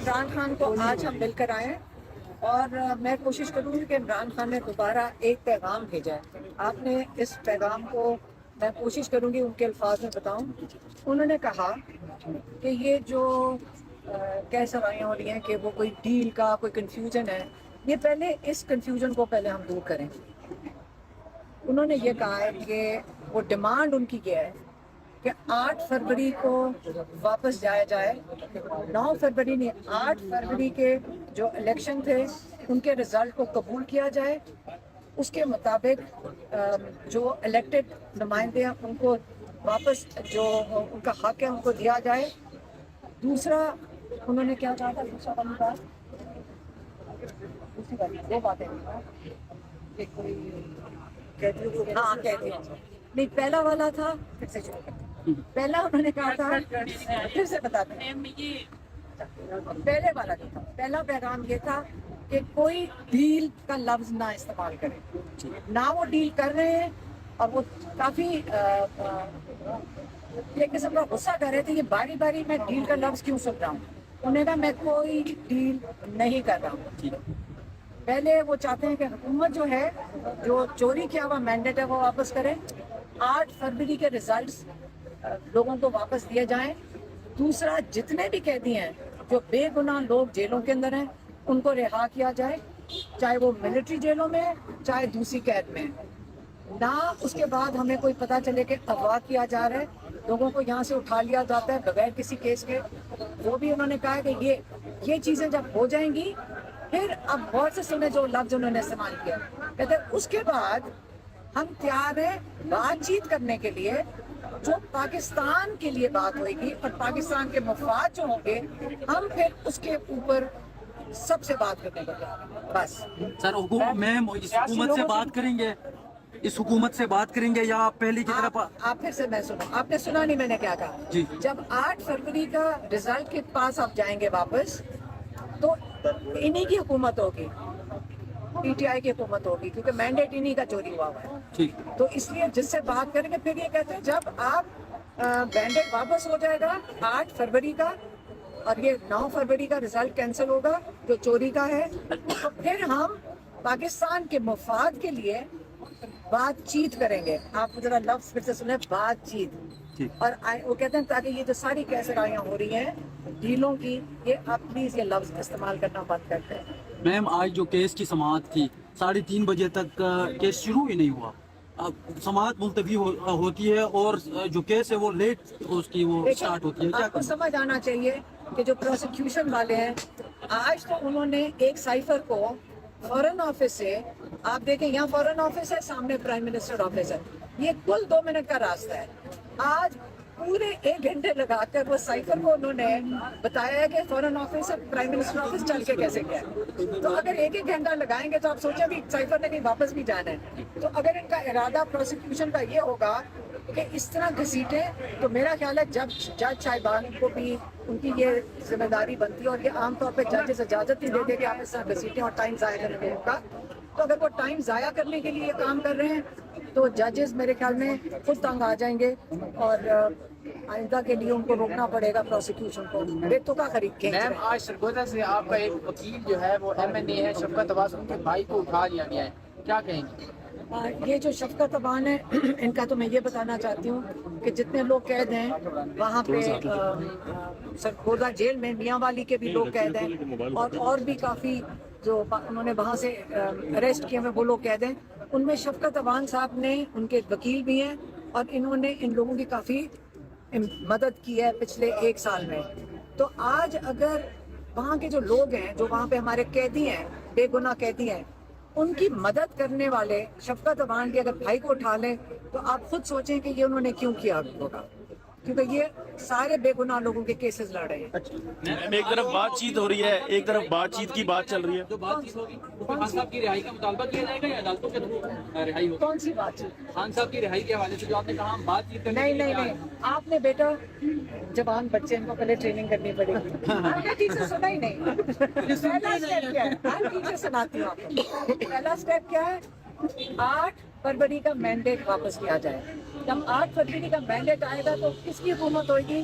عمران خان کو آج ہم مل کر آئے ہیں اور میں کوشش کروں گی کہ عمران خان نے دوبارہ ایک پیغام بھیجا ہے. آپ نے اس پیغام کو میں کوشش کروں گی ان کے الفاظ میں بتاؤں. انہوں نے کہا کہ یہ جو کیسوائیاں ہو رہی ہیں کہ وہ کوئی ڈیل کا کوئی کنفیوژن ہے، یہ پہلے اس کنفیوژن کو پہلے ہم دور کریں. انہوں نے یہ کہا ہے کہ وہ ڈیمانڈ ان کی یہ ہے کہ 8 فروری کو واپس جایا جائے. 9 فروری نہیں، 8 فروری کے جو الیکشن تھے ان کے رزلٹ کو قبول کیا جائے. اس کے مطابق جو الیکٹڈ نمائندے ہیں ان کو واپس جو ان کا حق ہے ان کو دیا جائے. دوسرا انہوں نے کیا کہا تھا، دوسرا والی بات، دوسری بات دو باتیں کہ کوئی کہتی ہوں، ہاں کہتی ہوں نہیں، پہلا والا تھا، پھر سے شروع کرتے ہیں. پہلا انہوں نے کہا تھا، پھر سے بتاتے ہیں. پہلے والا جو تھا، پہلا پیغام یہ تھا کہ کوئی ڈیل کا لفظ نہ استعمال کرے. نہ وہ ڈیل کر رہے ہیں اور وہ کافی ایک قسم کا غصہ کر رہے تھے کہ باری باری میں ڈیل کا لفظ کیوں سن رہا ہوں. انہوں نے کہا میں کوئی ڈیل نہیں کر رہا ہوں. پہلے وہ چاہتے ہیں کہ حکومت جو ہے جو چوری کیا ہوا مینڈیٹ ہے وہ واپس کرے. 8 فروری کے ریزلٹس لوگوں کو واپس دیے جائیں. دوسرا جتنے بھی قیدی ہیں جو بے گناہ لوگ جیلوں کے اندر ہیں ان کو رہا کیا جائے، چاہے وہ ملٹری جیلوں میں چاہے دوسری قید میں. نہ اس کے بعد ہمیں کوئی پتہ چلے کہ اغوا کیا جا رہا ہے، لوگوں کو یہاں سے اٹھا لیا جاتا ہے بغیر کسی کیس کے. وہ بھی انہوں نے کہا کہ یہ چیزیں جب ہو جائیں گی پھر اب غور سے سنیں جو لفظ انہوں نے استعمال کیا. کہتے ہیں اس کے بعد ہم تیار ہیں بات چیت کرنے کے لیے جو پاکستان کے لیے بات ہوئے گی اور پاکستان کے مفاد جو ہوں گے ہم پھر اس کے اوپر سب سے بات کرنے کو تیار ہیں. بس سر میم اس حکومت سے بات کریں گے، اس حکومت سے بات کریں گے یا پہلی کی طرف؟ آپ پھر سے میں سنو، آپ نے سنا نہیں میں نے کیا کہا. جی جب 8 فروری کا رزلٹ کے پاس آپ جائیں گے واپس تو انہی کی حکومت ہوگی، پی ٹی آئی کی حکومت ہوگی، کیونکہ مینڈیٹ انہی کا چوری ہوا ہوا ہے. تو اس لیے جس سے بات کریں گے پھر یہ کہتے ہیں جب آپ مینڈیٹ واپس ہو جائے گا 8 فروری کا اور یہ 9 فروری کا رزلٹ کینسل ہوگا جو چوری کا ہے، تو پھر ہم پاکستان کے مفاد کے لیے بات چیت کریں گے. آپ ذرا لفظ پھر سے سنیں، بات چیت. اور وہ کہتے ہیں تاکہ یہ جو ساری کیسرائیاں ہو رہی ہیں ڈیلوں کی، یہ آپ پلیز یہ لفظ استعمال کرنا بند کرتے ہیں. میم آج جو کیس کی سماعت تھی 3:30 بجے تک کیس شروع ہی نہیں ہوا. اب سماعت ملتوی ہوتی ہے اور جو کیس ہے وہ لیٹ اس کی وہ سٹارٹ ہوتی ہے. آپ کو سمجھ آنا چاہیے کہ جو پروسیکیوشن والے ہیں آج تو انہوں نے ایک سائفر کو فورن آفس سے، آپ دیکھیں یہاں فورن آفس ہے، سامنے پرائم منسٹر آفس ہے، یہ کل 2 منٹ کا راستہ ہے. آج پورے 1 گھنٹے لگا کر وہ سائفر کو انہوں نے بتایا ہے کہ فورن آفس سے پرائم منسٹر آفس چل کے کیسے گیا. تو اگر 1 گھنٹہ لگائیں گے تو آپ سوچیں بھی سائفر نے کہیں واپس بھی جانا ہے. تو اگر ان کا ارادہ پروسیکیوشن کا یہ ہوگا کہ اس طرح گھسیٹیں تو میرا خیال ہے جب جج صاحبان کو بھی ان کی یہ ذمہ داری بنتی ہے، اور یہ عام طور پہ ججز اجازت نہیں دیتے کہ آپ اس طرح گھسیٹیں اور ٹائم ضائع کرنے کا. تو اگر وہ ٹائم ضائع کرنے کے لیے یہ کام کر رہے ہیں تو ججز میرے خیال میں خود تنگ آ جائیں گے اور آئندہ کے لیے ان کو روکنا پڑے گا پروسیکیوشن کو. بے تکا خرید کے میم آج سرگودا سے آپ کا ایک وکیل جو ہے وہ MNA ہے شفقت عباس، ان کے بھائی کو اٹھا لیا گیا ہے، کیا کہیں گے؟ یہ جو شفقت عبان ہے ان کا تو میں یہ بتانا چاہتی ہوں کہ جتنے لوگ قید ہیں وہاں پہ سرگودا جیل میں میاں والی کے بھی لوگ قید ہیں اور بھی کافی جو انہوں نے وہاں سے اریسٹ کیے ہوئے وہ لوگ قید ہیں. ان میں شفقت عبان صاحب نے، ان کے وکیل بھی ہیں اور انہوں نے ان لوگوں کی کافی مدد کی ہے پچھلے 1 سال میں. تو آج اگر وہاں کے جو لوگ ہیں جو وہاں پہ ہمارے قیدی ہیں، بے گناہ قیدی ہیں، ان کی مدد کرنے والے شفقت عبان کے اگر بھائی کو اٹھا لیں تو آپ خود سوچیں کہ یہ انہوں نے کیوں کیا ہوگا، کیونکہ یہ سارے بے گناہ لوگوں کے کیسز لڑ رہے ہیں. ایک طرف بات چیت ہو رہی ہے، ایک طرف بات چیت کی بات چل رہی ہے. جو بات چیت ہوگی خان صاحب کی رہائی کا مطالبہ کیا جائے گا یا عدالتوں کے تھرو رہائی ہوگی؟ کون سی بات چیت؟ خان صاحب کی رہائی کے حوالے سے جو آپ نے کہا ہم بات چیت کرنے نہیں آپ نے بیٹا جوان بچے ان کو پہلے ٹریننگ کرنی پڑے گی. آپ نے ٹیچر سنا ہی نہیں. پہلا اسٹیپ کیا ہے؟ میں ٹیچر سناتی ہوں آپ کو. پہلا اسٹیپ کیا ہے؟ 8 فروری کا مینڈیٹ واپس کیا جائے. جب 8 فروری کا مینڈیٹ آئے گا تو کس کی حکومت ہوئے گی؟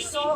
100